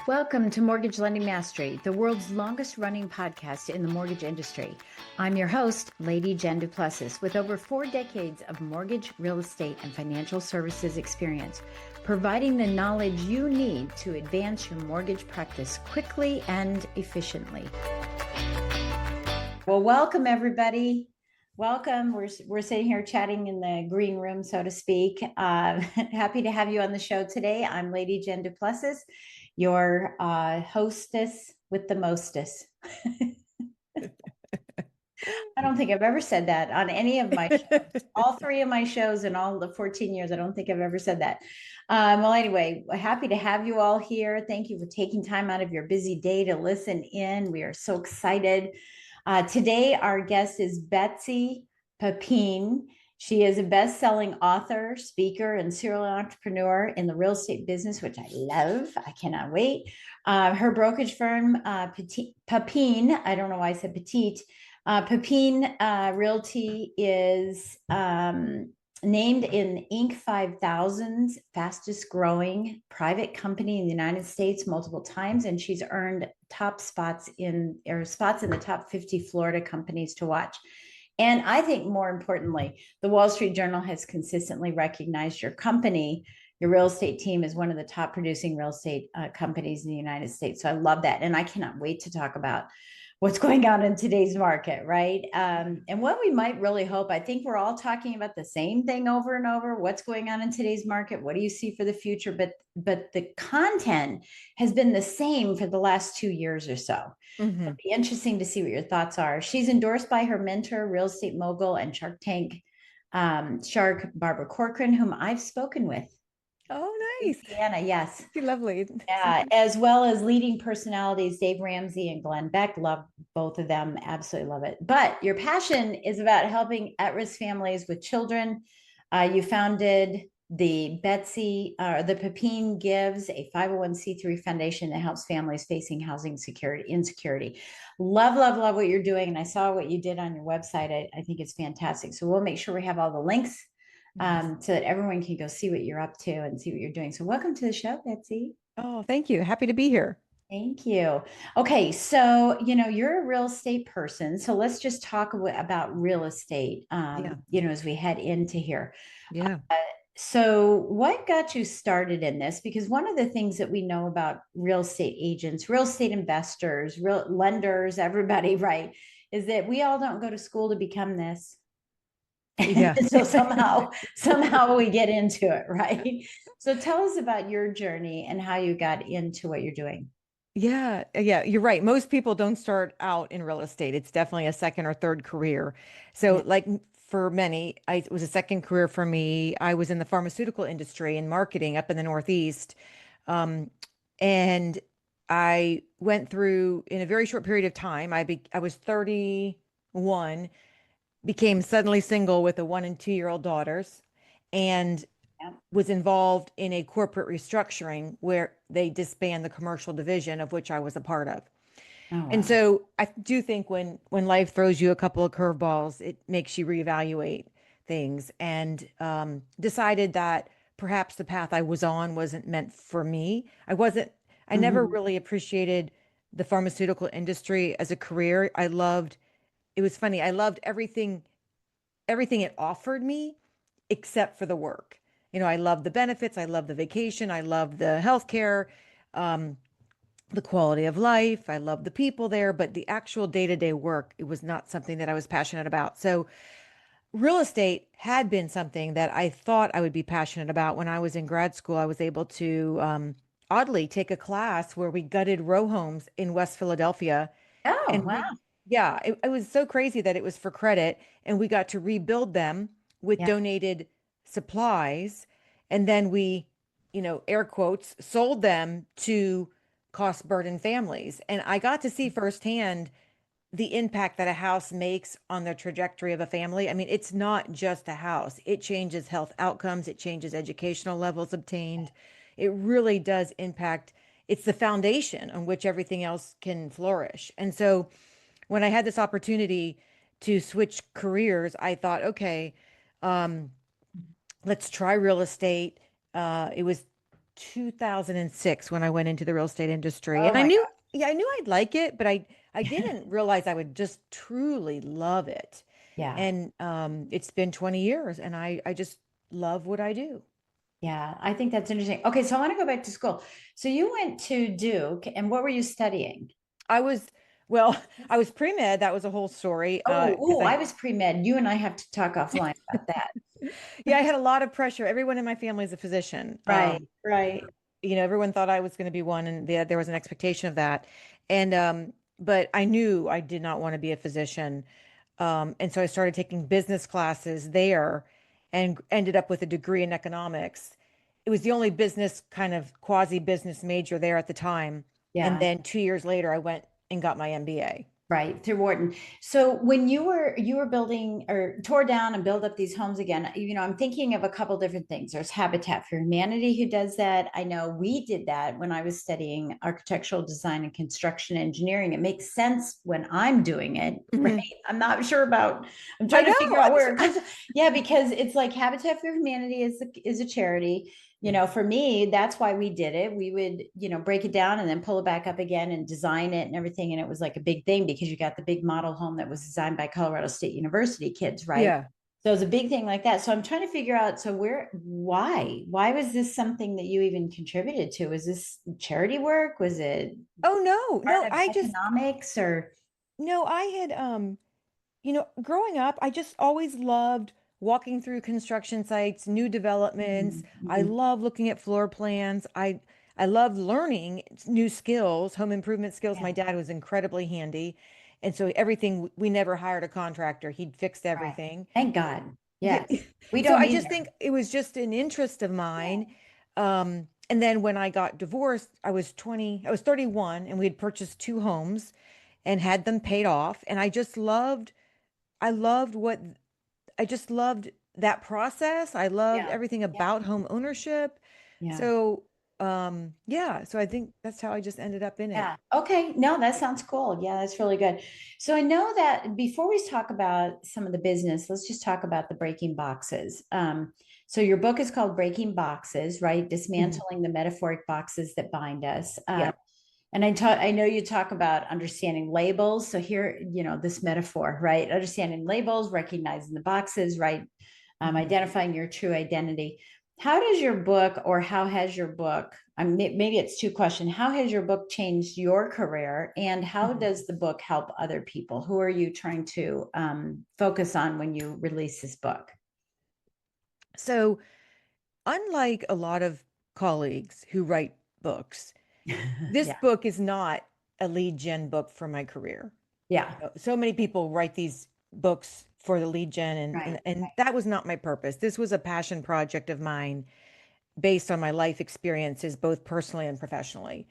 Welcome to Mortgage Lending Mastery, the world's longest running podcast in the mortgage industry. I'm your host, Lady Jen Du Plessis, with over 4 decades of mortgage, real estate, and financial services experience, providing the knowledge you need to advance your mortgage practice quickly and efficiently. Well, welcome everybody. Welcome. We're sitting here chatting in the green room, so to speak. Happy to have you on the show today. I'm Lady Jen Du Plessis, your hostess with the mostest. I don't think I've ever said that on any of my shows. All 3 of my shows in all the 14 years, I don't think I've ever said that. Well, anyway, happy to have you all here. Thank you for taking time out of your busy day to listen in. We are so excited. Today, our guest is Betsy Pepine. She is a best-selling author, speaker, and serial entrepreneur in the real estate business, which I love. I cannot wait. Her brokerage firm, Pepine, I don't know why I said petite, Pepine Realty is named in Inc. 5000's fastest growing private company in the United States multiple times, and she's earned spots in the top 50 Florida companies to watch. And I think more importantly, the Wall Street Journal has consistently recognized your company, your real estate team, is one of the top producing real estate companies in the United States. So I love that. And I cannot wait to talk about what's going on in today's market, right? And what we might really hope, I think we're all talking about the same thing over and over. What's going on in today's market? What do you see for the future? But the content has been the same for the last 2 years or so. Mm-hmm. It'll be interesting to see what your thoughts are. She's endorsed by her mentor, real estate mogul and Shark Tank shark, Barbara Corcoran, whom I've spoken with. Oh, nice. Indiana, yes. Lovely. Yeah, as well as leading personalities, Dave Ramsey and Glenn Beck. Love both of them. Absolutely love it. But your passion is about helping at-risk families with children. You founded the Pepine Gives, a 501c3 foundation that helps families facing housing insecurity. Love what you're doing. And I saw what you did on your website. I think it's fantastic. So we'll make sure we have all the links so that everyone can go see what you're up to and see what you're doing. So welcome to the show, Betsy. Oh, thank you. Happy to be here. Thank you. Okay, so you're a real estate person. So let's just talk about real estate. As we head into here. Yeah. So what got you started in this? Because one of the things that we know about real estate agents, real estate investors, real lenders, everybody, right, is that we all don't go to school to become this. Yeah. So somehow we get into it, right? So tell us about your journey and how you got into what you're doing. Yeah, you're right. Most people don't start out in real estate. It's definitely a second or third career. So like for many, it was a second career for me. I was in the pharmaceutical industry and marketing up in the Northeast. And I went through, in a very short period of time, I was 31, became suddenly single with a 1 and 2-year-old daughters, and was involved in a corporate restructuring where they disband the commercial division, of which I was a part of. Oh, wow. And so I do think when life throws you a couple of curveballs, it makes you reevaluate things, and decided that perhaps the path I was on wasn't meant for me. I never really appreciated the pharmaceutical industry as a career. It was funny. I loved everything it offered me except for the work. I love the benefits. I love the vacation. I love the healthcare, the quality of life. I love the people there, but the actual day-to-day work, it was not something that I was passionate about. So real estate had been something that I thought I would be passionate about. When I was in grad school, I was able to oddly take a class where we gutted row homes in West Philadelphia. Oh, and wow. It was so crazy that it was for credit, and we got to rebuild them with donated supplies, and then we, air quotes, sold them to cost burdened families. And I got to see firsthand the impact that a house makes on the trajectory of a family. I mean, it's not just a house. It changes health outcomes. It changes educational levels obtained. It really does impact. It's the foundation on which everything else can flourish. And so when I had this opportunity to switch careers, I thought, okay, let's try real estate. It was 2006 when I went into the real estate industry. Oh And I my knew, yeah, I knew I'd like it, but I God. didn't realize I would just truly love it. Yeah. And it's been 20 years and I just love what I do. Yeah. I think that's interesting. Okay. So I want to go back to school. So you went to Duke, and what were you studying? I was, well, I was pre-med. That was a whole story. Because Oh, I was pre-med. You and I have to talk offline about that. yeah, I had a lot of pressure. Everyone in my family is a physician. Right. Right. Everyone thought I was going to be one, and there was an expectation of that. And but I knew I did not want to be a physician. And so I started taking business classes there and ended up with a degree in economics. It was the only business kind of quasi business major there at the time. And Yeah. then 2 years later, I went and got my MBA. Right, through Wharton. So when you were building or tore down and build up these homes again, I'm thinking of a couple different things. There's Habitat for Humanity who does that. I know we did that when I was studying architectural design and construction engineering. It makes sense when I'm doing it, right? Mhm. I'm not sure about. I'm I trying to figure know. out where it comes. Yeah, because it's like Habitat for Humanity is a charity. For me, that's why we did it. We would, break it down and then pull it back up again and design it and everything. And it was like a big thing because you got the big model home that was designed by Colorado State University kids, right? Yeah. So it was a big thing like that. So I'm trying to figure out, so why was this something that you even contributed to? Was this charity work? Was it Oh no, part no, of I just economics or? no, I had growing up, I just always loved walking through construction sites, new developments. I Mhm. love looking at floor plans. I love learning new skills, home improvement skills. Yeah, My dad was incredibly handy. And so everything, we never hired a contractor. He'd fixed right. everything. Thank God. Yeah. Yes. We So don't I just either. think it was just an interest of Yeah. mine. And then when I got divorced, I was 31 and we had purchased two homes and had them paid off. And I loved what I just loved that process. I loved Yeah. everything Yeah. about home ownership. Yeah. So, yeah, so I think that's how I just ended up in it. Yeah. Okay. No, that sounds cool. Yeah, that's really good. So I know that before we talk about some of the business, let's just talk about the breaking boxes. So your book is called Breaking Boxes, right? Mhm. Dismantling the metaphoric boxes that bind us. Yeah. And I know you talk about understanding labels. So here, this metaphor, right? Understanding labels, recognizing the boxes, right? Mhm. Identifying your true identity. How does your book, or how has your book, maybe it's two questions. How has your book changed your career, and how Mhm. does the book help other people? Who are you trying to focus on when you release this book? So, unlike a lot of colleagues who write books, this Yeah, book is not a lead gen book for my career. yeah, So many people write these books for the lead gen, and, right, and that was not my purpose. This was a passion project of mine based on my life experiences, both personally and professionally.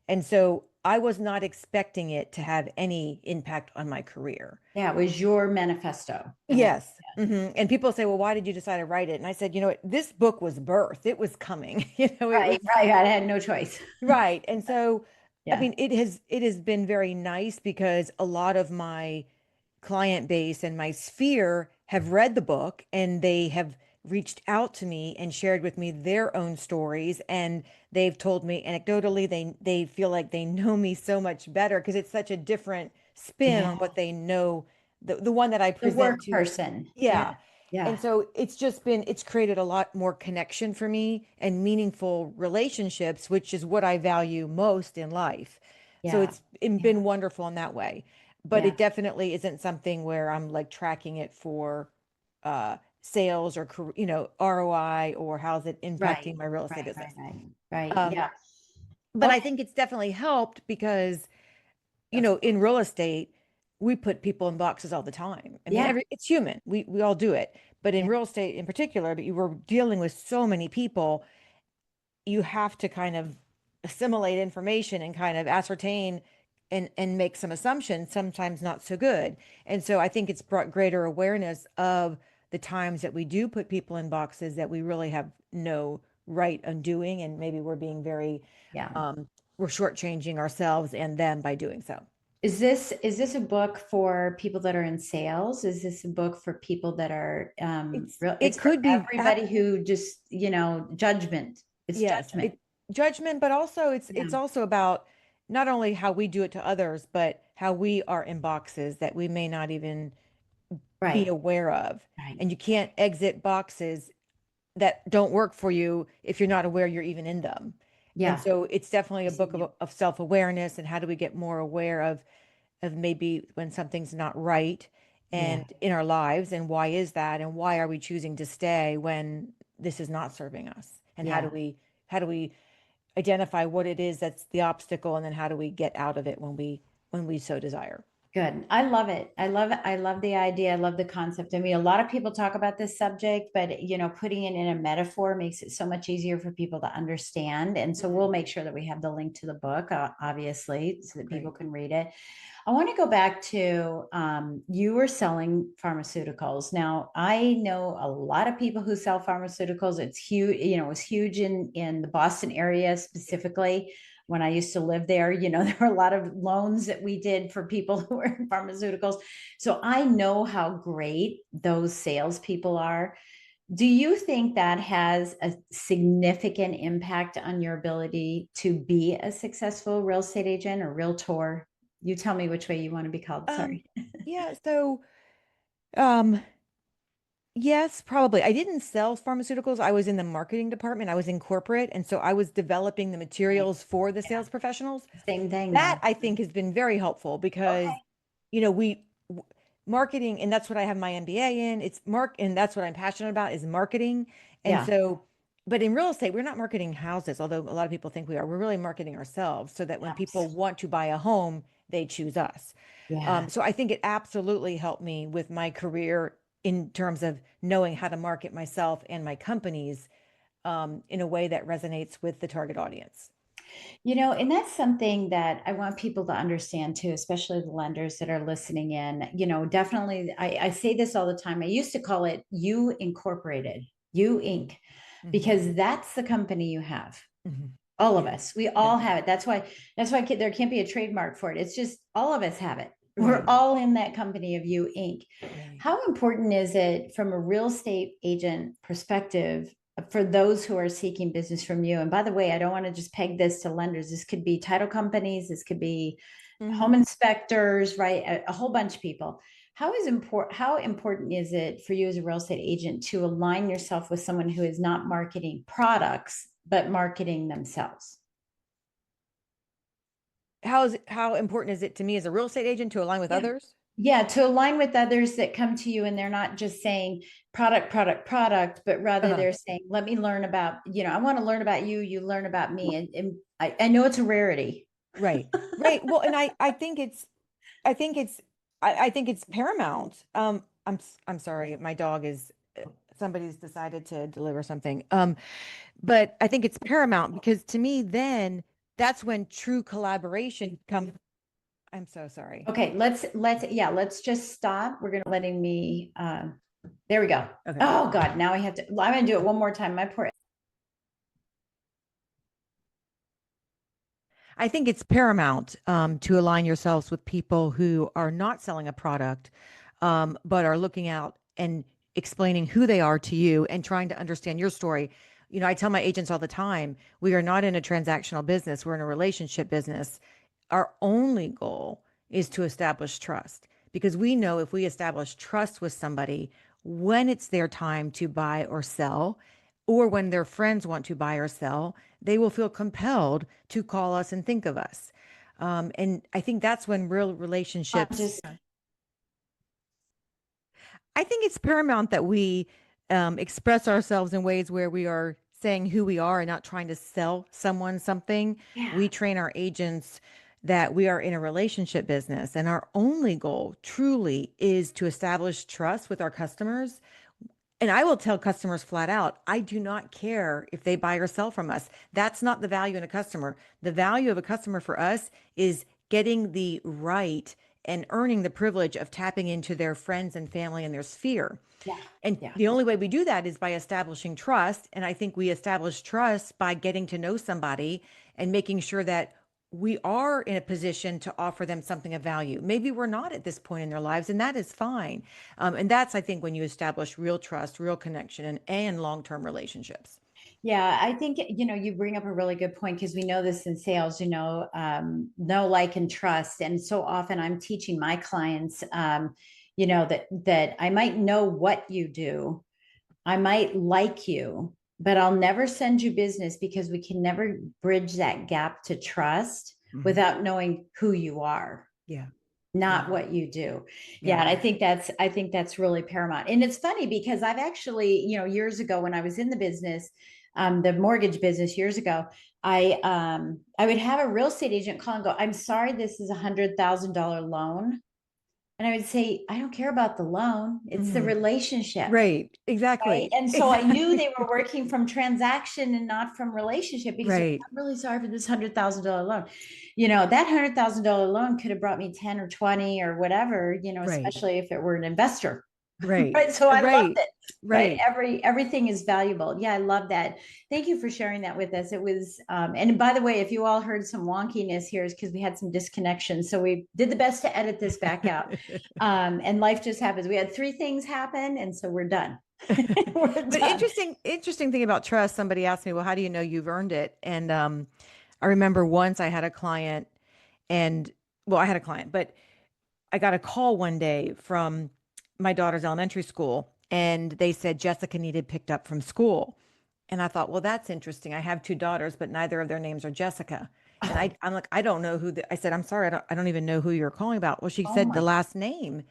And so I was not expecting it to have any impact on my career. yeah. It was your manifesto, and that, Yes. And people say, well, why did you decide to write it? And I said, this book was birthed. It was coming. It was right, right. I had no choice. right. And so, I Yeah, mean, it has been very nice because a lot of my client base and my sphere have read the book and they have reached out to me and shared with me their own stories, and they've told me anecdotally they feel like they know me so much better because it's such a different spin yeah. on what they know, the one that I The present work to. person. Yeah, Yeah. And yeah, so it's created a lot more connection for me and meaningful relationships, which is what I value most in life. So yeah, it's yeah, been wonderful in that way. But yeah. it definitely isn't something where I'm like tracking it for sales or ROI or how's it Right, impacting my real estate right, right, business. right, right. Um, Yeah. but I Okay. think it's definitely helped because Of in real estate, we put people in boxes all the time. I mean, Yeah, it's human. We all do it. But in yeah, real estate in particular, but you were dealing with so many people, you have to kind of assimilate information and kind of ascertain and make some assumptions, sometimes not so good. And so I think it's brought greater awareness of the times that we do put people in boxes that we really have no right undoing, and maybe we're being very yeah. we're shortchanging ourselves and them by doing so. Is this a book for people that are in sales? Is this a book for people that are It's real? it It's for could be everybody who just, judgment. It's yes, judgment. judgment, but also Yeah. it's also about not only how we do it to others, but how we are in boxes that we may not even be Right. aware of. Right. And you can't exit boxes that don't work for you if you're not aware you're even in them. And Yeah. so it's definitely a book Yeah. of self-awareness and how do we get more aware of maybe when something's not right Yeah. and in our lives, and why is that, and why are we choosing to stay when this is not serving us, and Yeah. how do we identify what it is that's the obstacle, and then how do we get out of it when we so desire. Good. I love it. I love it. I love the idea. I love the concept. I mean, a lot of people talk about this subject, but putting it in a metaphor makes it so much easier for people to understand. And so we'll Mhm. make sure that we have the link to the book, obviously, so that people Great. can read it. I want to go back to you were selling pharmaceuticals. Now, I know a lot of people who sell pharmaceuticals. It's huge, it was huge in the Boston area specifically. When I used to live there, there were a lot of loans that we did for people who were in pharmaceuticals. So I know how great those salespeople are. Do you think that has a significant impact on your ability to be a successful real estate agent or realtor? You tell me which way you want to be called. Um, Sorry. yeah, so um yes, probably. I didn't sell pharmaceuticals. I was in the marketing department. I was in corporate, and so I was developing the Right. materials for the Yeah. sales professionals. Same thing That then. I think has been very helpful because, Okay. we marketing, and that's what I have my MBA in. It's and that's what I'm passionate about is marketing. And Yeah. so, but in real estate, we're not marketing houses, although a lot of people think we are. We're really marketing ourselves so that when people Yes. want to buy a home, they choose us. Yeah. So I think it absolutely helped me with my career in terms of knowing how to market myself and my companies in a way that resonates with the target audience. And that's something that I want people to understand too, especially the lenders that are listening in. Definitely, I say this all the time. I used to call it You Incorporated, You Inc., Hmm. because that's the company you have. Hmm. All of Yeah. us, we Yeah. all have it. That's why there can't be a trademark for it. It's just all of us have it. We're Right. all in that company of You Inc. Right. How important is it from a real estate agent perspective for those who are seeking business from you? And by the way, I don't want to just peg this to lenders. This could be title companies, this could be home Hmm. inspectors, right? A whole bunch of people. How important is it for you as a real estate agent to align yourself with someone who is not marketing products but marketing themselves? How important is it to me as a real estate agent to align with Yeah. others? Yeah, to align with others that come to you and they're not just saying product, product, product, but rather Uh-huh. they're saying, let me learn about, I want to learn about you, you learn about me. And I know it's a rarity. Right. Right. Well, and I think it's I think it's paramount. I'm sorry, my dog is somebody's decided to deliver something. But I think it's paramount because to me then that's when true collaboration comes. I'm so sorry. Okay, let's just stop. We're gonna letting me there we go. Okay. Oh God, now I have to I'm gonna do it one more time. My poor I think it's paramount to align yourselves with people who are not selling a product, but are looking out and explaining who they are to you and trying to understand your story. I tell my agents all the time, we are not in a transactional business, we're in a relationship business. Our only goal is to establish trust because we know if we establish trust with somebody, when it's their time to buy or sell, or when their friends want to buy or sell, they will feel compelled to call us and think of us. And I think that's when real relationships, just I think it's paramount that we express ourselves in ways where we are saying who we are and not trying to sell someone something. yeah, We train our agents that we are in a relationship business, and our only goal truly is to establish trust with our customers. And I will tell customers flat out, I do not care if they buy or sell from us. That's not the value in a customer. The value of a customer for us is getting the right and earning the privilege of tapping into their friends and family and their sphere. yeah, And yeah. the only way we do that is by establishing trust. And I think we establish trust by getting to know somebody and making sure that we are in a position to offer them something of value. Maybe we're not at this point in their lives, and that is fine. And that's, I think, when you establish real trust, real connection, and long term relationships. Yeah, I think, you bring up a really good point because we know this in sales, know, like, and trust. And so often I'm teaching my clients, that I might know what you do, I might like you, but I'll never send you business because we can never bridge that gap to trust Mhm. without knowing who you are, Yeah. not Yeah. what you do. Yeah, Yeah. and I think that's really paramount. And it's funny because I've actually, years ago when I was in the business, the mortgage business years ago, I would have a real estate agent call and go, "I'm sorry, this is $100,000 loan." And I would say, "I don't care about the loan. It's the Mhm. relationship." Right. Right. Exactly. And so I knew they were working from transaction and not from relationship because Right. I'm really sorry for this $100,000 loan. That $100,000 loan could have brought me 10 or 20 or whatever, Right. especially if it were an investor. Right. Right. So I loved Right. it. Right. Right. Everything is valuable. Yeah, I love that. Thank you for sharing that with us. It was, and by the way, if you all heard some wonkiness here, is because we had some disconnection. So we did the best to edit this back out. And life just happens. We had three things happen, and so we're done. We're But done. interesting thing about trust, somebody asked me, well, how do you know you've earned it? And I remember once I had a client and well, I had a client, but I got a call one day from my daughter's elementary school and they said Jessica needed picked up from school. And I thought, well, that's interesting. I have two daughters, but neither of their names are Jessica. And Oh, I'm like, I don't know I said, I'm sorry, I don't even know who you're calling about. Well, she oh said the my, last name.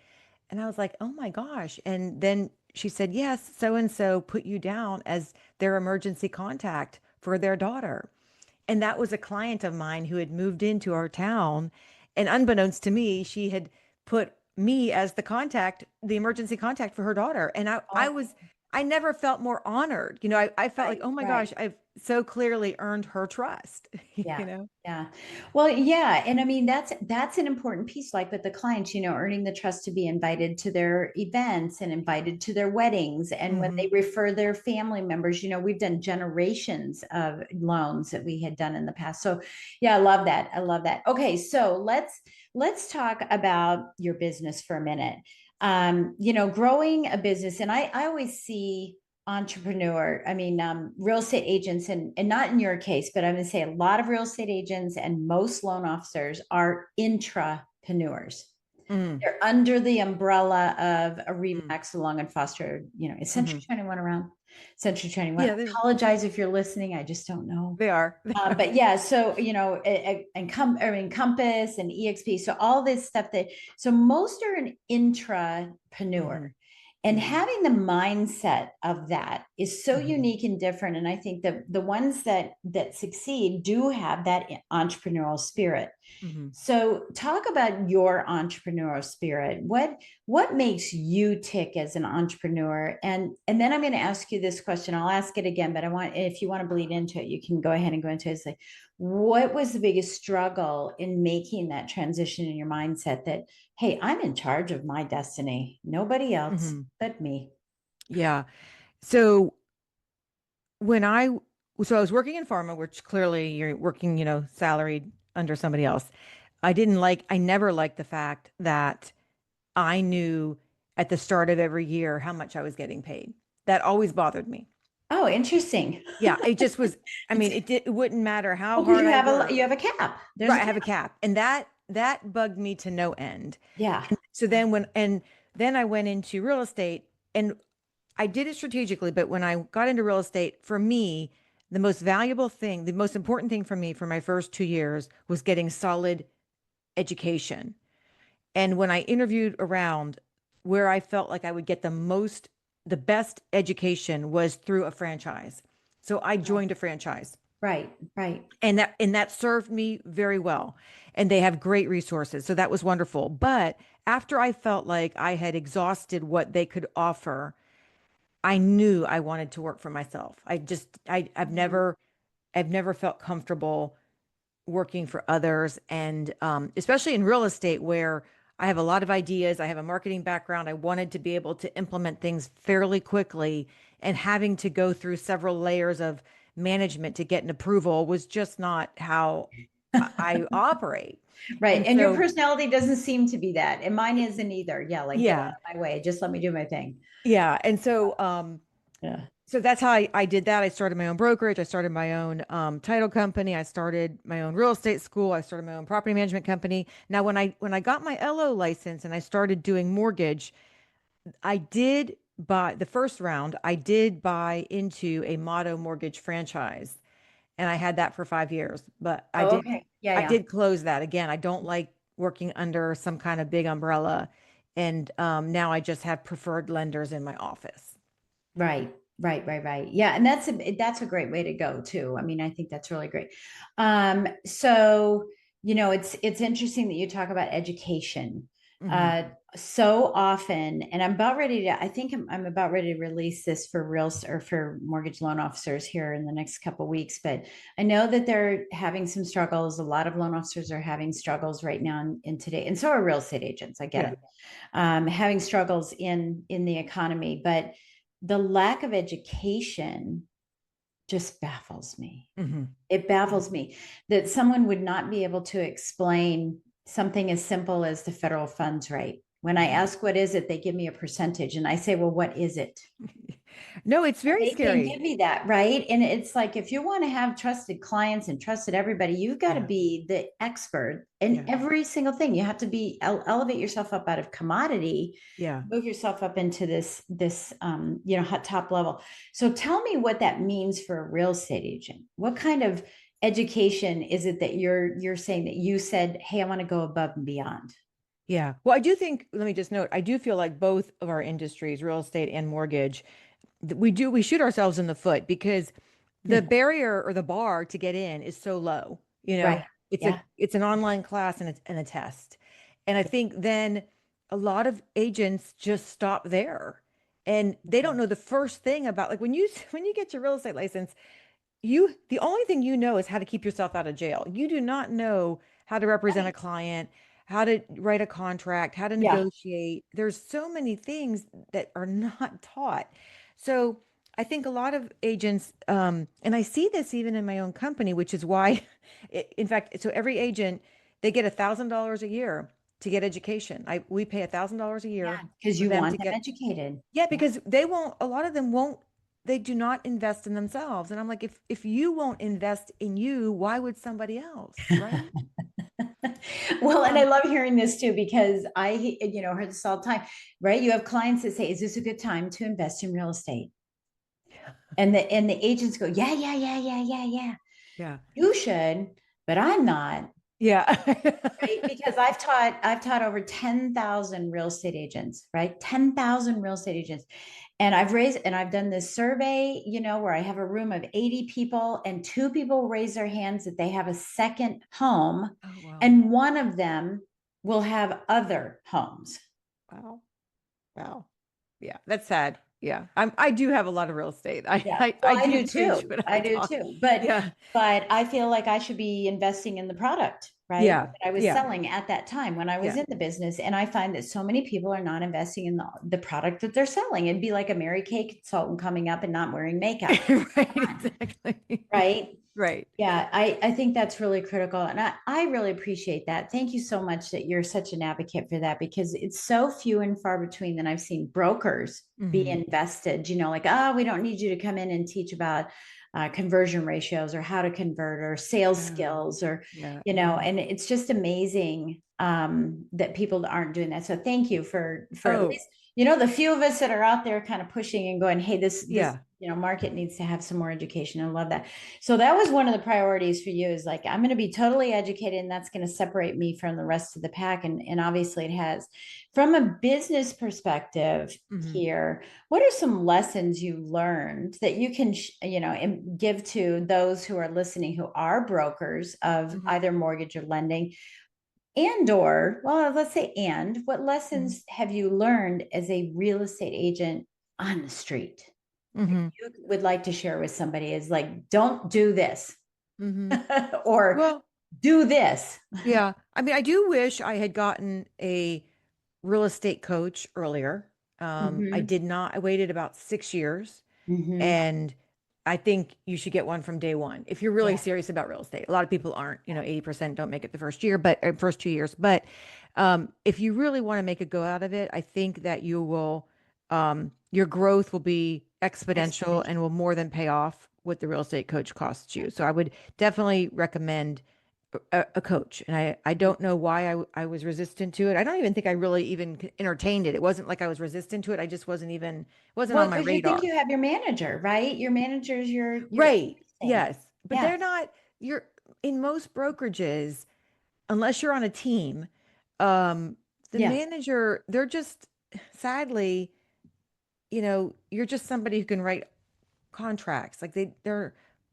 And I was like, oh my gosh. And then she said, yes, so and so put you down as their emergency contact for their daughter. And that was a client of mine who had moved into our town. And unbeknownst to me, she had put me as the contact, the emergency contact for her daughter. And oh, I never felt more honored. I felt like, right, oh my right. gosh, I've so clearly earned her trust, Yeah. you know? Yeah. Well, yeah. And I mean, that's an important piece, like with the clients, earning the trust to be invited to their events and invited to their weddings. And when Hmm. they refer their family members, we've done generations of loans that we had done in the past. So yeah, I love that. I love that. Okay, so let's talk about your business for a minute. Growing a business, and I always see entrepreneur, I mean, real estate agents, and not in your case, but I'm going to say a lot of real estate agents and most loan officers are intrapreneurs. Mm, They're under the umbrella of a mm, Remax, Long and Foster. Is Century hmm. 21 around? Century 21. I Yeah, apologize if you're listening. I just don't know. they are. They are. But yeah, so Encompass and EXP, so all this stuff so most are an intrapreneur, Hmm. and Hmm. having the mindset of that is so Hmm. unique and different. And I think that the ones that succeed do have that entrepreneurial spirit. Hmm. So talk about your entrepreneurial spirit. What makes you tick as an entrepreneur? And then I'm going to ask you this question. I'll ask it again, but I want, if you want to bleed into it, you can go ahead and go into it. It's like, what was the biggest struggle in making that transition in your mindset that, hey, I'm in charge of my destiny, nobody else Hmm. but me? Yeah. So when I so I was working in pharma, which clearly you're working, salaried under somebody else. I never liked the fact that I knew at the start of every year how much I was getting paid. That always bothered me. Oh, interesting. Yeah, it just was, I mean, it wouldn't matter how Well, because hard I you worked. have a cap. There's a Right, I cap. have a cap. And that bugged me to no end. Yeah. And so then I went into real estate and I did it strategically, but when I got into real estate, for me, the most valuable thing, the most important thing for me for my first 2 years was getting solid education. And when I interviewed around, where I felt like I would get the best education was through a franchise. So I joined a franchise Right, right. and that served me very well. And they have great resources. So that was wonderful. But after I felt like I had exhausted what they could offer, I knew I wanted to work for myself. Mm. I've never felt comfortable working for others. And especially in real estate, where I have a lot of ideas, I have a marketing background, I wanted to be able to implement things fairly quickly. And having to go through several layers of management to get an approval was just not how I operate. Right. And And your so, personality doesn't seem to be that. And mine isn't either. Yeah, like get out yeah, of my way. Just let me do my thing. yeah. And so, Yeah. So that's how I did that. I started my own brokerage. I started my own title company. I started my own real estate school. I started my own property management company. Now, when I got my LO license and I started doing mortgage, I did buy the first round. I did buy into a Motto mortgage franchise, and I had that for 5 years. But I Oh, did okay. Yeah, I yeah. did close that again. I don't like working under some kind of big umbrella, and now I just have preferred lenders in my office. Right, right. Yeah, and that's a great way to go too. I mean, I think that's really great. So it's interesting that you talk about education. Hmm. Uh, so often, and I think I'm about ready to release this for or for mortgage loan officers here in the next couple of weeks. But I know that they're having some struggles. A lot of loan officers are having struggles right now in today, and so are real estate agents. I get Yeah. it, having struggles in the economy, but the lack of education just baffles me. Hmm. It baffles me that someone would not be able to explain something as simple as the federal funds rate. When I Hmm. ask what is it, they give me a percentage, and I say, well, what is it? No, it's very They can't give scary. me that, right? And it's like if you want to have trusted clients and trusted everybody, you've got to Yeah. be the expert in Yeah. every single thing. You have to be elevate yourself up out of commodity, Yeah. move yourself up into this hot top level. So tell me what that means for a real estate agent. What kind of education is it that you're saying that you said, hey, I want to go above and beyond? Yeah. Well, I do think, let me just note, I do feel like both of our industries, real estate and mortgage, we shoot ourselves in the foot because the Yeah. barrier or the bar to get in is so low. Right. Yeah. It's an online class and it's and a test. And I think then a lot of agents just stop there. And they don't know the first thing about, like, when you when you get your real estate license, the only thing you know is how to keep yourself out of jail. You do not know how to represent a Right. client, how to write a contract, how to Yeah. negotiate. There's so many things that are not taught. So I think a lot of agents, and I see this even in my own company, which is why, in fact, so every agent, they get $1,000 a year to get education. We pay $1,000 a Yeah. year Because for you them want to them get, educated. yeah, Yeah. because a lot of them won't, they do not invest in themselves. And I'm like, if you won't invest in you, why would somebody else, right? Well, and I Um, love hearing this too because heard this all the time, right? You have clients that say, "Is this a good time to invest in real estate?" And the agents go, "Yeah, yeah, yeah, yeah, yeah, yeah. yeah. You should, but I'm not." Yeah. Right? Because I've taught over 10,000 real estate agents, right? 10,000 real estate agents. And I've done this survey, where I have a room of 80 people and two people raise their hands that they have a second home, Oh, wow. and one of them will have other homes. Wow. Wow. Yeah, that's sad. Yeah. I do have a lot of real estate. I Yeah. I, Well, I I do do cringe too. when I I do talk. too. But Yeah. but I feel like I should be investing in the product, right? Yeah. That I was Yeah. selling at that time when I was Yeah. in the business. And I find that so many people are not investing in the product that they're selling. It'd be like a Mary Kay consultant coming up and not wearing makeup. Right, Come on, exactly. right? Right. Yeah, I think that's really critical. And I really appreciate that. Thank you so much that you're such an advocate for that because it's so few and far between that I've seen brokers be Hmm. invested, like, oh, we don't need you to come in and teach about conversion ratios or how to convert or sales Yeah. skills or, Yeah. and it's just amazing that people aren't doing that. So thank you for at Oh, least, the few of us that are out there kind of pushing and going, hey, this, yeah. market needs to have some more education. I love that. So that was one of the priorities for you is like, I'm going to be totally educated and that's going to separate me from the rest of the pack. And obviously it has. From a business perspective Hmm. here, what are some lessons you learned that you can, give to those who are listening, who are brokers of Hmm. either mortgage or lending well, let's say, and what Hmm. lessons have you learned as a real estate agent on the street? Hmm. You would like to share with somebody is like, don't do this Hmm. or Well, do this. yeah. I mean, I do wish I had gotten a real estate coach earlier. I Mm-hmm. did not. I waited about 6 years, Mm-hmm. and I think you should get one from day one if you're really Yeah. serious about real estate. A lot of people aren't. 80% don't make it the first year, but first 2 years. But if you really want to make a go out of it, I think that your growth will be exponential exponential. and will more than pay off what the real estate coach costs you. So I would definitely recommend a coach. And I don't know why I was resistant to it. I don't even think I really even entertained it. It wasn't like I was resistant to it. I just it wasn't Well, on my because you think radar. you have your manager, right? Your manager's your Right. everything. Yes. But Yeah, they're not, you're in most brokerages, unless you're on a team, um, the yeah, manager, they're just sadly, you're just somebody who can write contracts. Like right,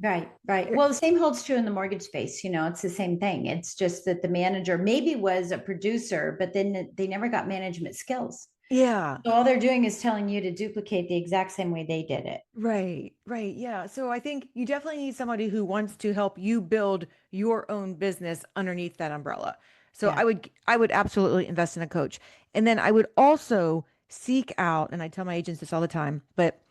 right. they're Well, the same holds true in the mortgage space. It's the same thing. It's just that the manager maybe was a producer, but then they never got management skills. yeah. So all they're doing is telling you to duplicate the exact same way they did it. Right, right. Yeah. So I think you definitely need somebody who wants to help you build your own business underneath that umbrella. So Yeah. I would absolutely invest in a coach. And then I would also seek out, and I tell my agents this all the time, but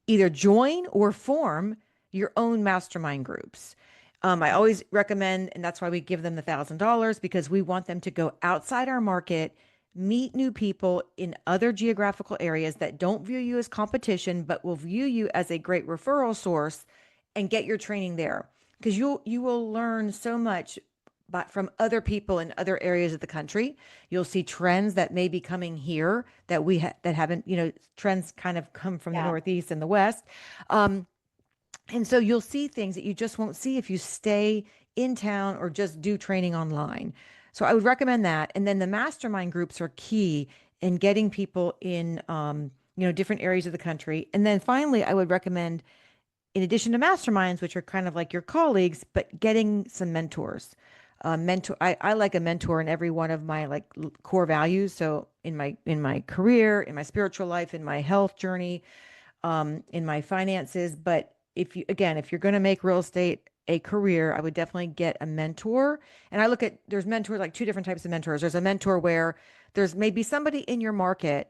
either join or form your own mastermind groups. I always recommend, and that's why we give them the $1,000 because we want them to go outside our market, meet new people in other geographical areas that don't view you as competition, but will view you as a great referral source and get your training there. Because you will learn so much but from other people in other areas of the country. You'll see trends that may be coming here that that haven't, trends kind of come from the Yeah. Northeast and the West. Um, and so you'll see things that you just won't see if you stay in town or just do training online. So I would recommend that. And then the mastermind groups are key in getting people in, different areas of the country. And then finally, I would recommend, in addition to masterminds, which are kind of like your colleagues, but getting some mentors. I like a mentor in every one of my like core values. So in my career, in my spiritual life, in my health journey, in my finances. But if you're going to make real estate a career, I would definitely get a mentor. And there's mentors, like two different types of mentors. There's a mentor where there's maybe somebody in your market,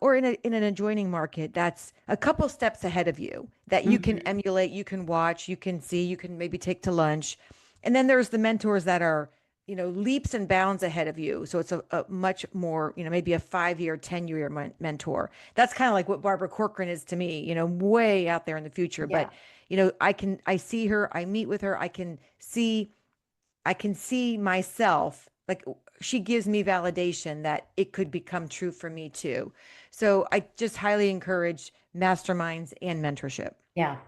or in an adjoining market that's a couple steps ahead of you that you can Mhm. emulate, you can watch, you can see, you can maybe take to lunch. And then there's the mentors that are, leaps and bounds ahead of you. So it's a much more, maybe a 5 year, 10 year mentor. That's kind of like what Barbara Corcoran is to me, way out there in the future. But, Yeah. I see her, I meet with her, I can see myself, like she gives me validation that it could become true for me too. So I just highly encourage masterminds and mentorship. Yeah.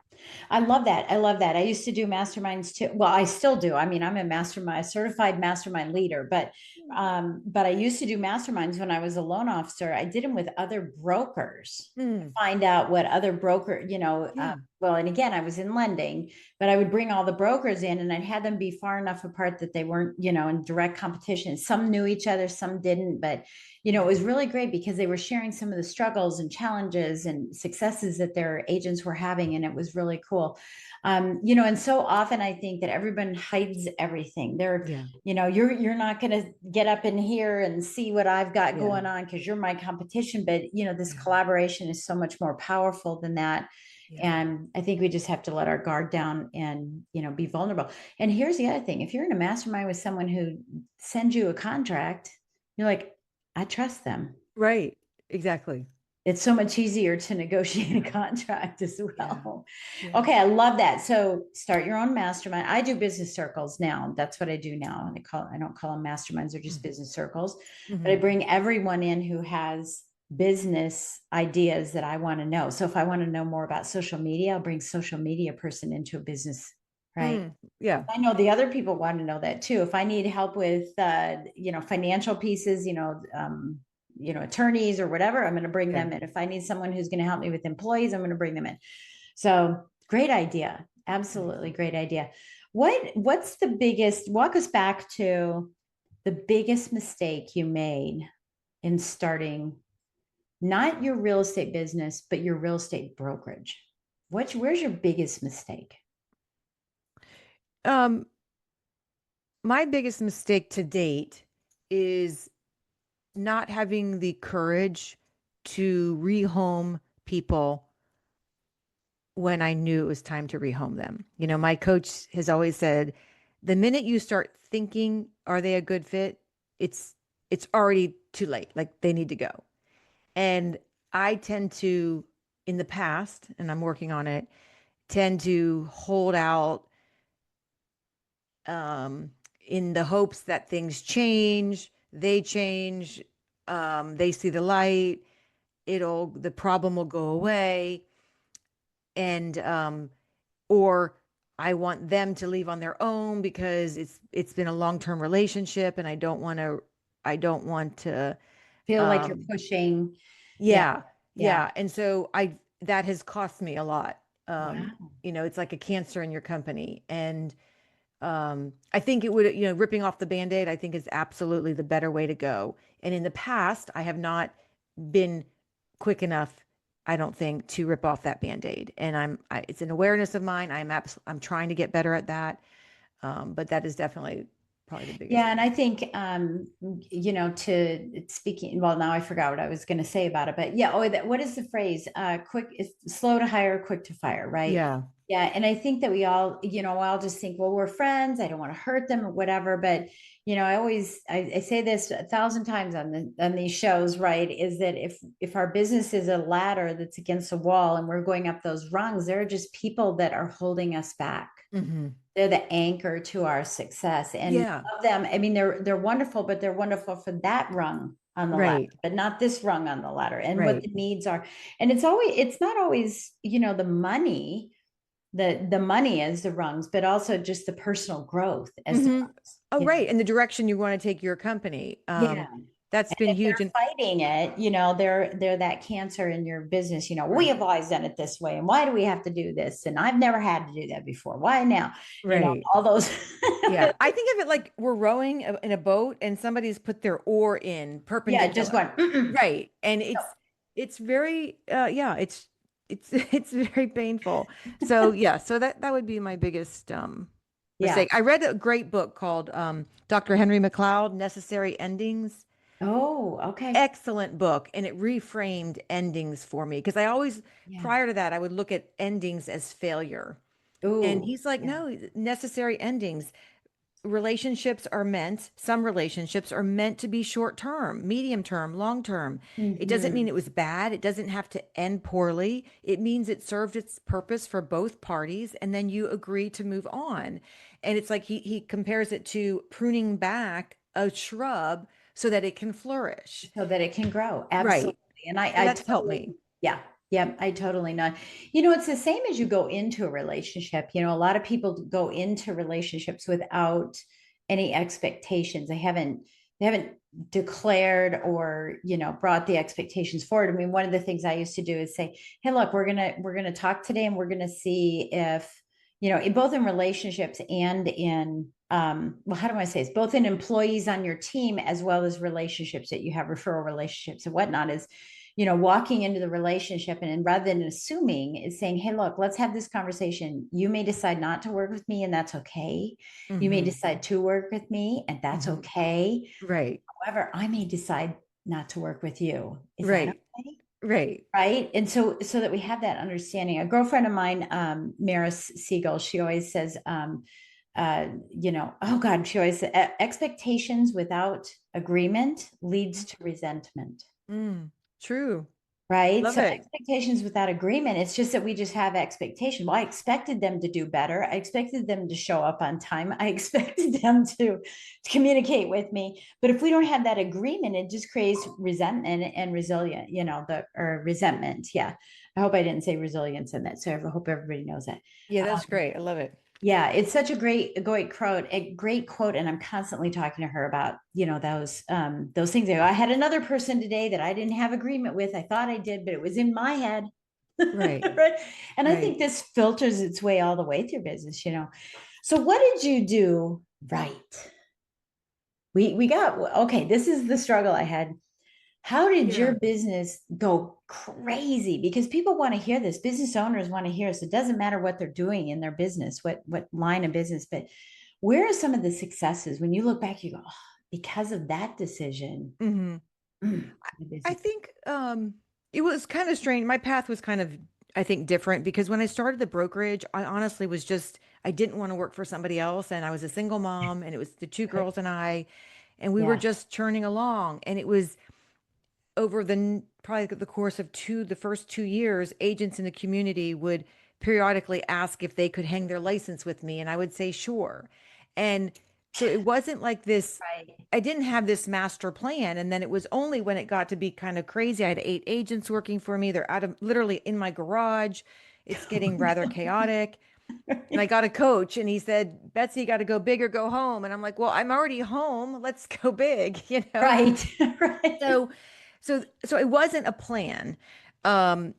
I love that. I love that. I used to do masterminds too. Well, I still do. I mean, I'm a mastermind, certified mastermind leader, but I used to do masterminds when I was a loan officer. I did them with other brokers to Mm, find out what other broker, yeah, well, and again, I was in lending, but I would bring all the brokers in and I'd had them be far enough apart that they weren't, in direct competition. Some knew each other, some didn't, but it yeah, was really great because they were sharing some of the struggles and challenges and successes that their agents were having. And it was really cool. And so often I think that everyone hides everything. yeah, You're not going to get up in here and see what I've got yeah, going on because you're my competition. But, this yeah, collaboration is so much more powerful than that. yeah. And I think we just have to let our guard down and, be vulnerable. And here's the other thing. If you're in a mastermind with someone who sends you a contract, you're like, I trust them. Right. Exactly. It's so much easier to negotiate a contract as Yeah. well. Yeah. Okay, I love that. So start your own mastermind. I do business circles now. That's what I do now. And I don't call them masterminds, they're just business circles. But I Mm-hmm. bring everyone in who has business ideas that I want to know. So if I want to know more about social media, I'll bring social media person into a business, right? Mm, yeah. I know the other people want to know that too. If I need help with, financial pieces, attorneys or whatever, I'm going to bring Yeah. them in. If I need someone who's going to help me with employees, I'm going to bring them in. So great idea. Absolutely Amazing. great idea. What's the biggest, walk us back to the biggest mistake you made in starting not your real estate business, but your real estate brokerage? Where's your biggest mistake? Um, my biggest mistake to date is not having the courage to rehome people when I knew it was time to rehome them. My coach has always said, the minute you start thinking, are they a good fit? It's it's already too late. Like they need to go. And I tend to in the past, and I'm working on it, tend to hold out um, in the hopes that things change, they see the light, the problem will go away, and or I want them to leave on their own because it's been a long-term relationship and I don't want to Feel like you're um pushing. Yeah. yeah, Yeah. yeah. And so I that has cost me a lot. Wow. It's like a cancer in your company. And I think it would, ripping off the band-aid, I think is absolutely the better way to go. And in the past, I have not been quick enough, I don't think, to rip off that band-aid. And it's an awareness of mine. I'm trying to get better at that. But that is definitely probably the biggest Yeah, and thing. I think to speaking, well, now I forgot what I was going to say about it, but yeah, what is the phrase? Quick is slow to hire, quick to fire, right? Yeah. Yeah, and I think that we all just think, well, we're friends, I don't want to hurt them or whatever, but I say this 1,000 times on these shows, right? Is that if our business is a ladder that's against a wall and we're going up those rungs, there are just people that are holding us back. Hmm. They're the anchor to our success, and we Yeah. love them. I mean, they're wonderful, but they're wonderful for that rung on the ladder, Right. but not this rung on the ladder, and what Right. the needs are. And it's not always the money. The money as the rungs, but also just the personal growth as the Hmm. rungs. Oh, right. And the direction you want to take your company. Yeah. That's And been if huge. they're And fighting it, they're that cancer in your business. We right. have always done it this way, and why do we have to do this? And I've never had to do that before. Why now? Right. All those. Yeah, I think of it like we're rowing in a boat and somebody's put their oar in Yeah, just perpendicular. going. Mm-mm. Right. And it's very yeah, it's it's very painful. So yeah, so that would be my biggest Yeah. mistake. I read a great book called Dr. Henry McLeod, Necessary Endings. Oh, okay. Excellent book, and it reframed endings for me because I always Yeah. prior to that I would look at endings as failure. And Ooh, he's like, yeah. no, necessary endings. Some relationships are meant to be short term, medium term, long term. It doesn't mean Hmm. it was bad. It doesn't have to end poorly. It means it served its purpose for both parties, and then you agree to move on. And it's like he compares it to pruning back a shrub so that it can flourish. So that it can grow. Absolutely. Right. And So I that's helped totally, me. yeah, yeah, I totally know. It's the same as you go into a relationship. A lot of people go into relationships without any expectations. They haven't declared or, brought the expectations forward. I mean, one of the things I used to do is say, hey, look, we're gonna talk today and we're gonna see if, both in relationships and in well, how do I say this? Both in employees on your team as well as relationships that you have, referral relationships and whatnot, is walking into the relationship and rather than assuming, is saying, hey, look, let's have this conversation. You may decide not to work with me, and that's okay. You may Hmm. decide to work with me, and that's Hmm. okay. Right. However, I may decide not to work with you. Is that Right. okay? Right. Right. And so that we have that understanding. A girlfriend of mine, Maris Siegel, she always says, oh God, she always said, expectations without agreement leads to resentment. Mm, true. Right. Love So it. expectations without agreement, it's just that we just have expectation. Well, I expected them to do better. I expected them to show up on time. I expected them to communicate with me. But if we don't have that agreement, it just creates resentment and resilient, or resentment. Yeah. I hope I didn't say resilience in that. So I hope everybody knows that. Yeah, that's great. I love it. Yeah, it's such a great quote, and I'm constantly talking to her about those things. I had another person today that I didn't have agreement with. I thought I did, but it was in my head, Right. right? And I Right. think this filters its way all the way through business. So what did you do right? We got okay. This is the struggle I had. How did Yeah. your business go crazy? Because people want to hear this. Business owners want to hear this. It doesn't matter what they're doing in their business, what line of business, but where are some of the successes when you look back, you go, oh, because of that decision, Hmm. my I business. think it was kind of strange. My path was kind of, I think, different because when I started the brokerage, I honestly was just, I didn't want to work for somebody else. And I was a single mom, and it was the two Right. girls and I, and we were Yeah. just churning along. And it was over probably the course of the first 2 years, agents in the community would periodically ask if they could hang their license with me, and I would say sure. And so it wasn't like this. Right. I didn't have this master plan. And then it was only when it got to be kind of crazy. I had 8 agents working for me. They're out of literally in my garage. It's getting rather chaotic. And I got a coach and he said, Betsy, you got to go big or go home. And I'm like, well, I'm already home. Let's go big, you know? Right. Right. So, so it wasn't a plan. Um,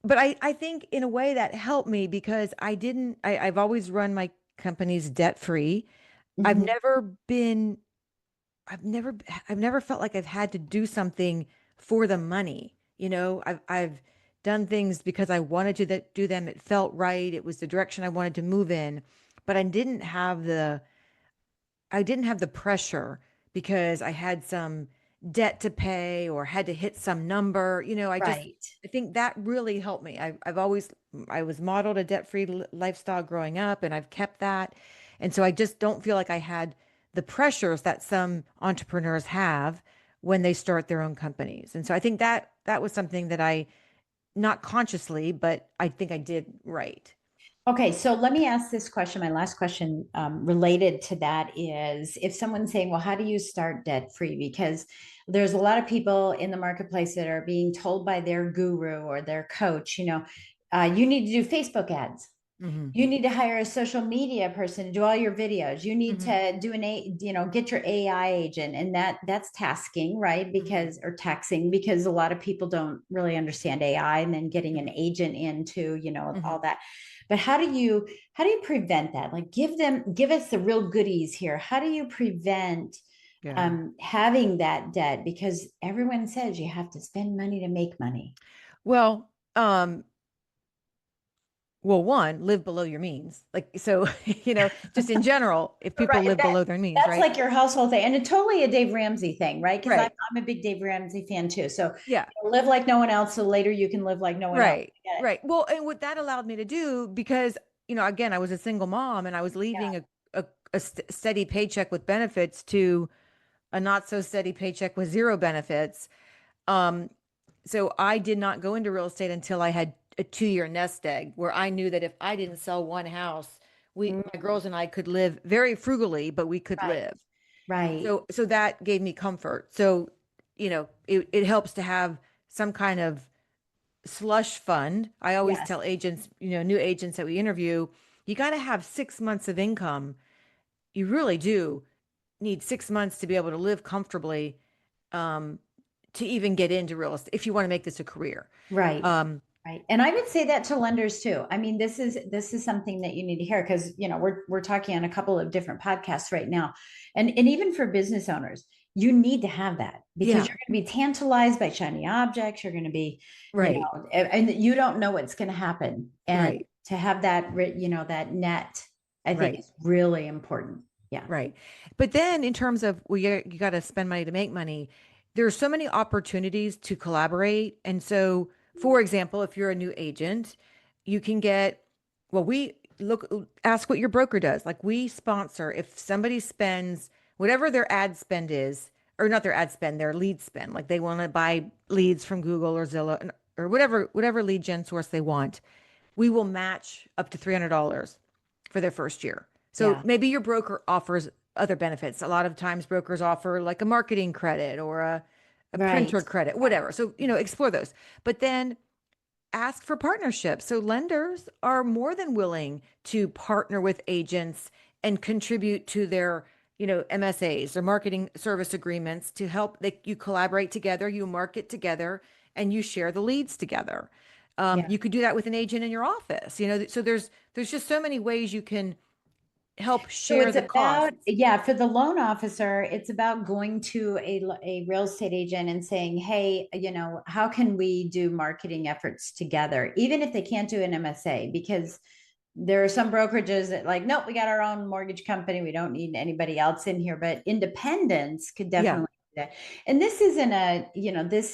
but I think in a way that helped me because I've always run my companies debt free. I've Mhm. never been, I've never felt like I've had to do something for the money. I've done things because I wanted to do them. It felt right. It was the direction I wanted to move in, but I didn't have the pressure because I had some debt to pay or had to hit some number. Right. I think that really helped me. I was modeled a debt-free lifestyle growing up and I've kept that. And so I just don't feel like I had the pressures that some entrepreneurs have when they start their own companies. And so I think that was something that not consciously, but I think I did right. Okay, so let me ask this question. My last question related to that is if someone's saying, well, how do you start debt free? Because there's a lot of people in the marketplace that are being told by their guru or their coach, you need to do Facebook ads. Hmm. You need to hire a social media person to do all your videos. You need Hmm. to do get your AI agent, and that's tasking, right? Hmm. Or taxing, because a lot of people don't really understand AI, and then getting an agent into, Hmm. all that. But how do you prevent that? Like, give us the real goodies here. How do you prevent Yeah. having that debt? Because everyone says you have to spend money to make money. Well, one, live below your means. Like, so, just in general, if people Right. live below their means, That's right? like your household thing, and it's totally a Dave Ramsey thing, right? Because I'm, Right. I'm a big Dave Ramsey fan too. So Yeah. live like no one else, so later you can live like no one else. Right. I get it. Right. Well, and what that allowed me to do, because, again, I was a single mom and I was leaving Yeah. a steady paycheck with benefits to a not so steady paycheck with zero benefits. Um, so I did not go into real estate until I had a 2-year nest egg where I knew that if I didn't sell one house, Mm, my girls and I could live very frugally, but we could right. live. Right. So that gave me comfort. So, it helps to have some kind of slush fund. I always Yes. tell agents, new agents that we interview, you got to have 6 months of income. You really do need 6 months to be able to live comfortably, um, to even get into real estate if you want to make this a career. Right. Um, Right. And I would say that to lenders too. I mean, this is something that you need to hear because we're talking on a couple of different podcasts right now. And even for business owners, you need to have that because yeah, you're going to be tantalized by shiny objects. You're going to be, right, and you don't know what's going to happen. And right, to have that net, I think right. is really important. Yeah. Right. But then in terms of, well, you got to spend money to make money, there's so many opportunities to collaborate. And so, for example, if you're a new agent, you can get, well, ask what your broker does. Like we sponsor, if somebody spends whatever their ad spend is, or not their ad spend, their lead spend, like they want to buy leads from Google or Zillow or whatever lead gen source they want, we will match up to $300 for their first year. So Yeah. maybe your broker offers other benefits. A lot of times brokers offer like a marketing credit or a Right. printer credit, whatever. So, explore those. But then ask for partnerships. So lenders are more than willing to partner with agents and contribute to their, MSAs or marketing service agreements to help that you collaborate together, you market together, and you share the leads together. Yeah. You could do that with an agent in your office, so there's just so many ways you can help So share it's the about, costs. yeah, for the loan officer, it's about going to a real estate agent and saying, hey, how can we do marketing efforts together, even if they can't do an MSA? Because there are some brokerages that like, nope, we got our own mortgage company. We don't need anybody else in here, but independents could Yeah. definitely do that. And this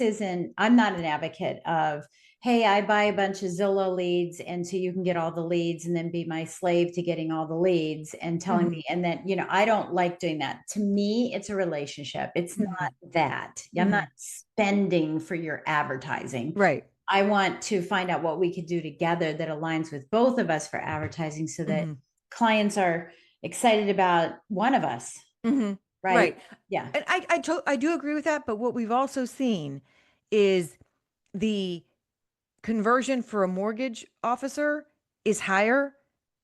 isn't, I'm not an advocate of hey, I buy a bunch of Zillow leads, and so you can get all the leads and then be my slave to getting all the leads and telling Hmm. me, and then, I don't like doing that. To me, it's a relationship. It's Hmm. not that. I'm not Hmm. spending for your advertising. Right. I want to find out what we could do together that aligns with both of us for advertising so that Hmm. clients are excited about one of us, Hmm. right? Right. Yeah. And I do agree with that. But what we've also seen is the conversion for a mortgage officer is higher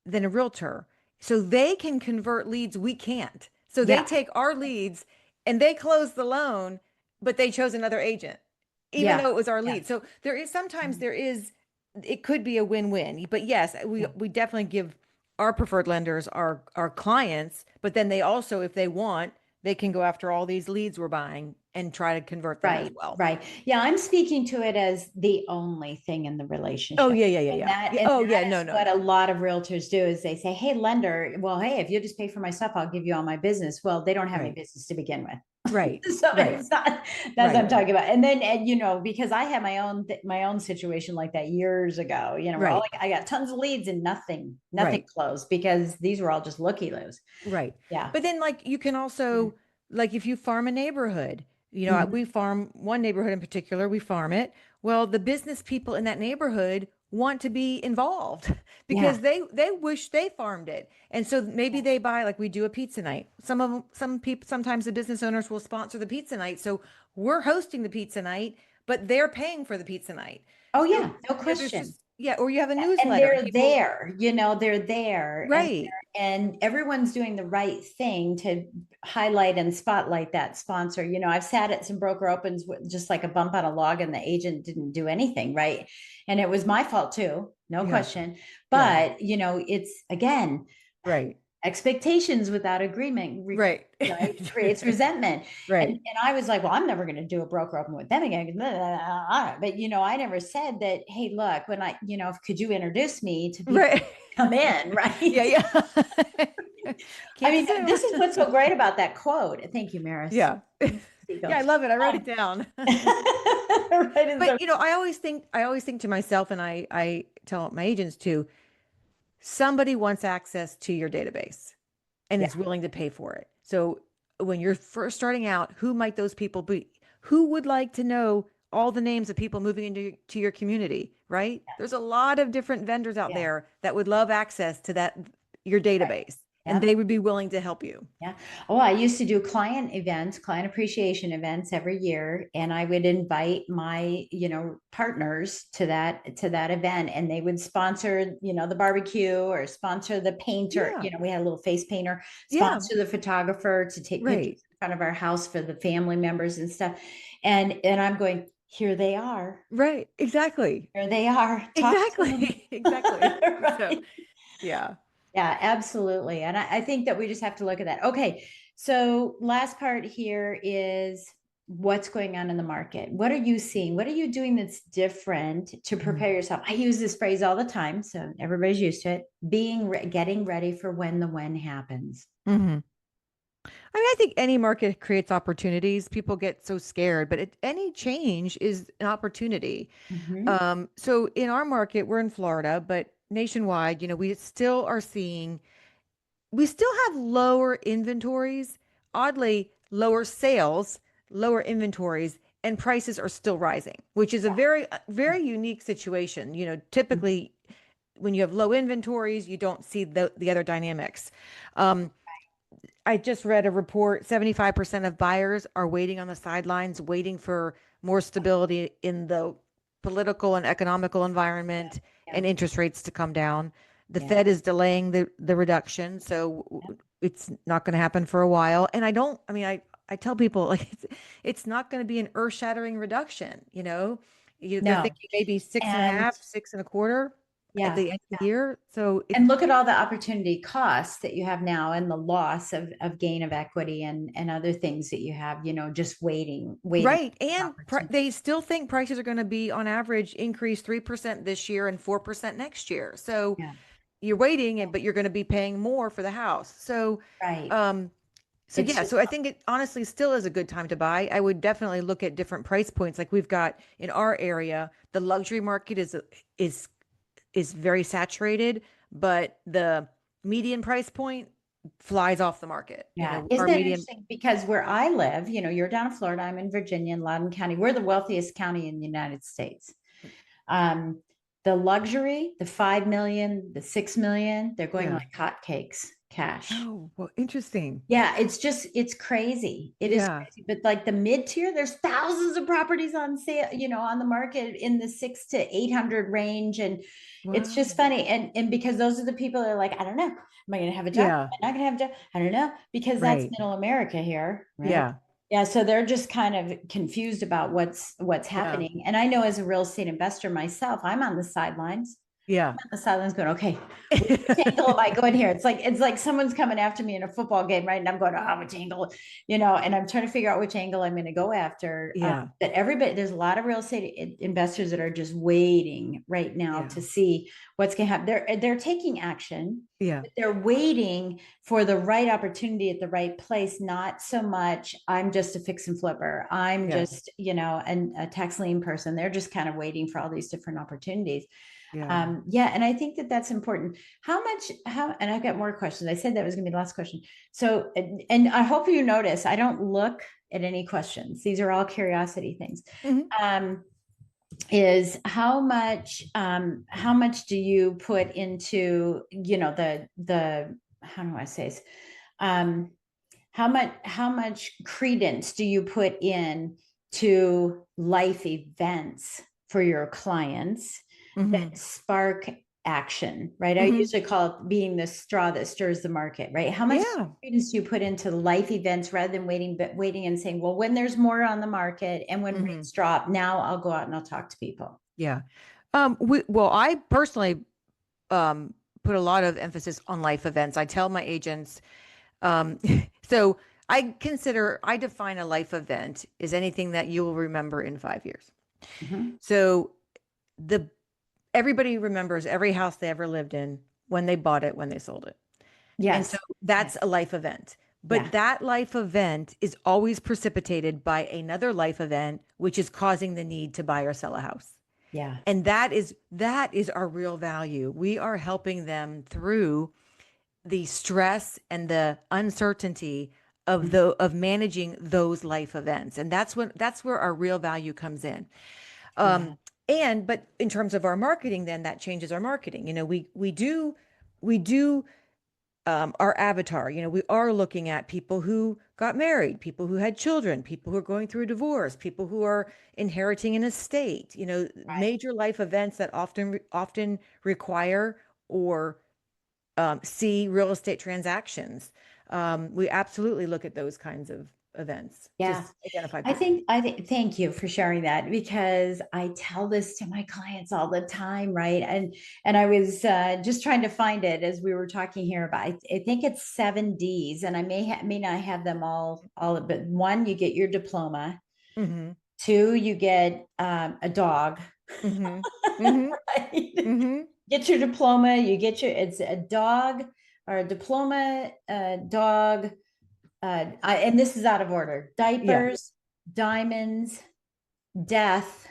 than a realtor. So they can convert leads we can't. So they Yeah. take our leads and they close the loan, but they chose another agent, even Yeah. though it was our Yeah. lead. So there is sometimes there is it could be a win-win. But yes, Yeah. we definitely give our preferred lenders our clients, but then they also, if they want, they can go after all these leads we're buying and try to convert them as Right, well. right. Yeah, I'm speaking to it as the only thing in the Oh relationship. yeah, yeah, yeah, And yeah. that Yeah. and Oh that yeah, no, is no, what a no. lot of realtors do is they say, "Hey, lender, well, hey, if you just pay for my stuff, I'll give you all my business." Well, they don't have any Right. business to begin with. Right. So Right. it's not that's what I'm Right. talking about. And then because I had my own situation like that years ago, where Right. I got tons of leads and nothing Right. closed because these were all just looky-loos. Right. Yeah. But then like you can also, like if you farm a neighborhood, Mhm. we farm one neighborhood in particular, we farm it. Well, the business people in that neighborhood want to be involved Yeah. because they wish they farmed it. And so maybe they buy, like we do a pizza night. Some of them, some people, sometimes the business owners will sponsor the pizza night. So we're hosting the pizza night, but they're paying for the pizza night. Oh So yeah, no there's question. just, yeah, or you have a And newsletter and they're people, there, they're there, right. and everyone's doing the right thing to highlight and spotlight that sponsor. I've sat at some broker opens with just like a bump on a log, and the agent didn't do anything right, and it was my fault too, no Yeah. question. Yeah. But it's again Right. expectations without agreement, Right. right, creates resentment. and Right. and I was like, well, I'm never going to do a broker open with them again. But I never said that, hey, look, when could you introduce me to people Right. who come in, Yeah, right? yeah. I Can't mean, assume. this is what's so great about that quote. Thank you, Maris. Yeah. Yeah, I Seagulls. love it. I wrote it Um, down. right, and But so I always think to myself, and I tell my agents too, somebody wants access to your database and yeah, is willing to pay for it. So when you're first starting out, who might those people be? Who would like to know all the names of people moving into to your community, right? There's a lot of different vendors out yeah, there that would love access to that your right, database, and yeah. they would be willing to help you. Yeah. Oh, I used to do client events, client appreciation events every year, and I would invite my, partners to that event, and they would sponsor, the barbecue or sponsor the painter. Yeah. We had a little face painter, Yeah. sponsor the photographer to take pictures Right. in front of our house for the family members and stuff. And I'm going, here they are. Right. Exactly. Here they are. Talk to them. Exactly. Exactly. So, Right. yeah. Yeah, absolutely. And I think that we just have to look at that. Okay. So, last part here is what's going on in the market. What are you seeing? What are you doing that's different to Mhm. prepare yourself? I use this phrase all the time, so everybody's used to it. Getting ready for when the when happens. Mhm. I mean, I think any market creates opportunities. People get so scared, but any change is an opportunity. Mhm. So in our market, we're in Florida, but nationwide, we still are seeing, we still have lower inventories, oddly, lower sales, lower inventories, and prices are still rising, which is a very unique situation. Yeah. Typically, when you have low inventories, you don't see the other dynamics. Um, I just read a report 75% of buyers are waiting on the sidelines, waiting for more stability in the political and economical Yeah. environment Yeah. and interest rates to come down. The Yeah. Fed is delaying the reduction, so Yeah. it's not going to happen for a while. And I mean, I tell people like it's not going to be an earth-shattering reduction, they're No. thinking maybe six and a And half, six and a quarter at yeah. the end of the year. So And look at all the opportunity costs that you have now and the loss of gain of equity and other things that you have, just waiting right. And opportunity. they still think prices are going to be on average increase 3% this year and 4% next year. So Yeah. you're waiting, but you're going to be paying more for the house. Right. Um, So It's yeah, just, so I think it honestly still is a good time to buy. I would definitely look at different price points. Like we've got in our area, the luxury market is is very saturated, but the median price point flies off the market. You yeah. know, Isn't our that median. interesting? Because where I live, you're down in Florida, I'm in Virginia, in Loudoun County. We're the wealthiest county in the United States. Um, the luxury, the 5 million, the 6 million, they're going Yeah. like hotcakes, cash. Oh, well, interesting. Yeah, it's crazy. It is Yeah. crazy. But like the mid tier, there's thousands of properties on sale, on the market in the 6 to 800 range. And it's Wow. just funny. And because those are the people that are like, I don't know, am I gonna have a job? Yeah. Am I not gonna have a job? I don't know, because that's Right. middle America here, right? Yeah. Yeah, so they're just kind of confused about what's Yeah. happening. And I know as a real estate investor myself, I'm on the sidelines. Yeah. The sidelines going, okay, which angle am I going here? It's like someone's coming after me in a football game, right? And I'm going, oh, which angle, and I'm trying to figure out which angle I'm going to go after. Yeah. But everybody, there's a lot of real estate investors that are just waiting right now Yeah. to see what's going to happen. They're taking action, Yeah. but they're waiting for the right opportunity at the right place. Not so much, I'm just a fix and flipper. I'm Yeah. just, a tax lien person. They're just kind of waiting for all these different opportunities. Yeah. Yeah, and I think that that's important. And I've got more questions. I said that was going to be the last question. So, and I hope you notice, I don't look at any questions. These are all curiosity things. Mhm. Um, is how much do you put into, the, how do I say this? Um, how much credence do you put in to life events for your clients Mhm. that spark action, right? I Mhm. usually call it being the straw that stirs the market, right? How much Yeah. credence do you put into life events rather than waiting and saying, well, when there's more on the market and when Mhm. rates drop, now I'll go out and I'll talk to people. Yeah. Well, I personally um put a lot of emphasis on life events. I tell my agents, um, so I define a life event as anything that you will remember in 5 years. Mhm. So the everybody remembers every house they ever lived in, when they bought it, when they sold it. And so Yes. that's a Yes. life event. Yeah. But that life event is always precipitated by another life event, which is causing the need to buy or sell a house. Yeah. And that is our real value. We are helping them through the stress and the uncertainty of managing those life events. And that's where our real value comes in. Yeah. Um, but in terms of our marketing, then that changes our marketing. We do our avatar. We are looking at people who got married, people who had children, people who are going through a divorce, people who are inheriting an estate. Right. Major life events that often require or see real estate transactions. We absolutely look at those kinds of events to Yeah. identify I people. think I think thank you for sharing that, because I tell this to my clients all the time, right? And I was just trying to find it as we were talking here about. I think it's 7 Ds, and I may not have them all, but one, you get your diploma. Mm-hmm. Two, you get a dog, Mm-hmm. Mm-hmm. right? Mm-hmm. Get your diploma. It's a dog or a diploma, dog, and this is out of order: Yeah. diapers, diamonds, death,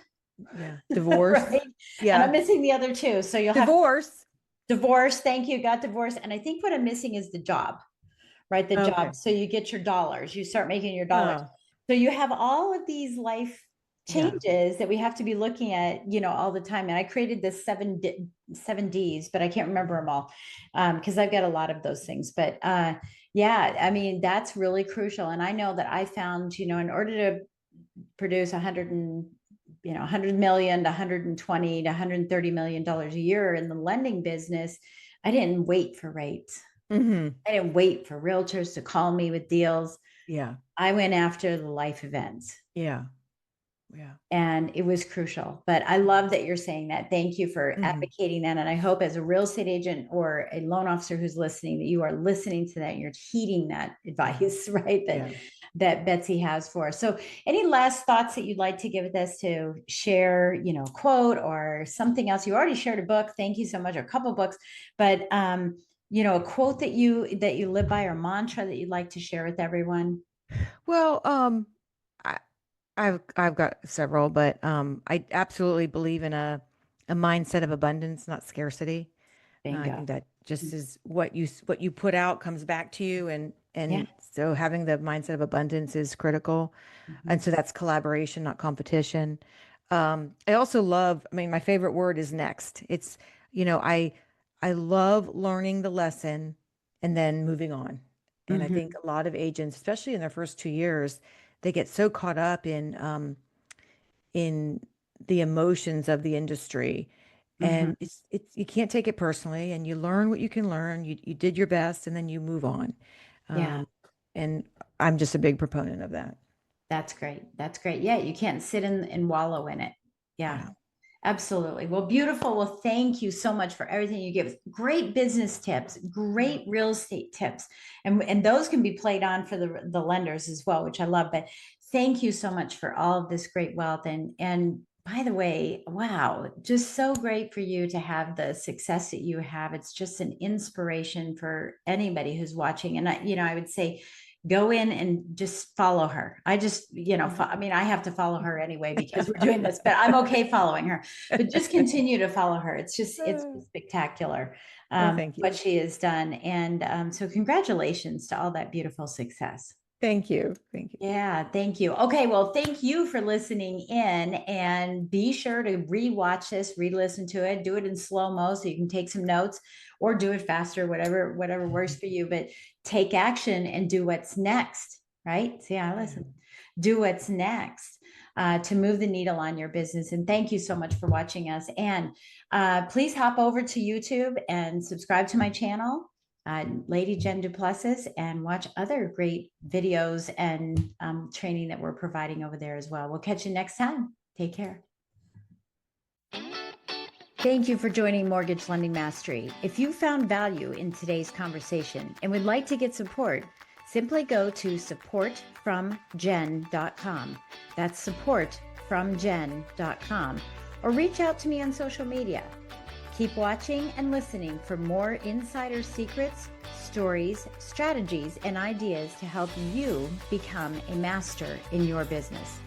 Yeah. Divorce. right? And I'm Yeah. missing the other two. So you'll have Divorce. divorce. Thank you. Got divorced. And I think what I'm missing is the job, right? The Okay. job. So you get your dollars, you start making your dollars. Oh, So you have all of these life yeah. changes that we have to be looking at, all the time. And I created this 7 Ds, but I can't remember them all, because I've got a lot of those things. But yeah, I mean, that's really crucial. And I know that I found, in order to produce 100 million to 120 to 130 million dollars a year in the lending business, I didn't wait for rates. Mm-hmm. I didn't wait for realtors to call me with deals. Yeah. I went after the life events, Yeah. Yeah. and it was crucial. But I love that you're saying that. Thank you for Mm-hmm. advocating that. And I hope, as a real estate agent or a loan officer who's listening, that you are listening to that and you're heeding that Yeah. advice, right? That Yeah. that Betsy has for us. So any last thoughts that you'd like to give with us, to share, quote or something else? You already shared a book. Thank you so much, or a couple books. But a quote that you live by, or mantra that you'd like to share with everyone? Well, I, I've got several, but I absolutely believe in a mindset of abundance, not scarcity. I Bingo. think that just is what you put out comes back to you, Yeah. and so having the mindset of abundance is critical. And Mhm. so that's collaboration, not competition. I also love, I mean, my favorite word is next. It's, you know, I love learning the lesson and then moving on. And I think Mhm. a lot of agents, especially in their first 2 years, they get so caught up in the emotions of the industry. Mhm. And it's you can't take it personally, and you learn what you can learn. You did your best, and then you move on. Yeah. Um, and I'm just a big proponent of that. That's great. That's great. Yeah, you can't sit and wallow in it. Yeah. Yeah. Absolutely. Well, beautiful. Well, thank you so much for everything you give. Great business tips, great real estate tips. And those can be played on for the lenders as well, which I love. But thank you so much for all of this great wealth. And by the way, wow, just so great for you to have the success that you have. It's just an inspiration for anybody who's watching. And I would say go in and just follow her. I just, I mean, I have to follow her anyway because we're doing this, but I'm okay following her. But just continue to follow her. It's spectacular, Oh, thank what you. she has done. And so congratulations to all that beautiful success. Thank you. Thank you. Yeah, thank you. Okay, well, thank you for listening in, and be sure to rewatch this, re-listen to it, do it in slow-mo so you can take some notes, or do it faster, whatever works for you, but take action and do what's next, right? See, I Yeah. listen. Do what's next, to move the needle on your business. And thank you so much for watching us. And please hop over to YouTube and subscribe to my channel, Lady Jen Du Plessis, and watch other great videos and training that we're providing over there as well. We'll catch you next time. Take care. Thank you for joining Mortgage Lending Mastery. If you found value in today's conversation and would like to get support, simply go to supportfromjen.com. That's supportfromjen.com, or reach out to me on social media. Keep watching and listening for more insider secrets, stories, strategies, and ideas to help you become a master in your business.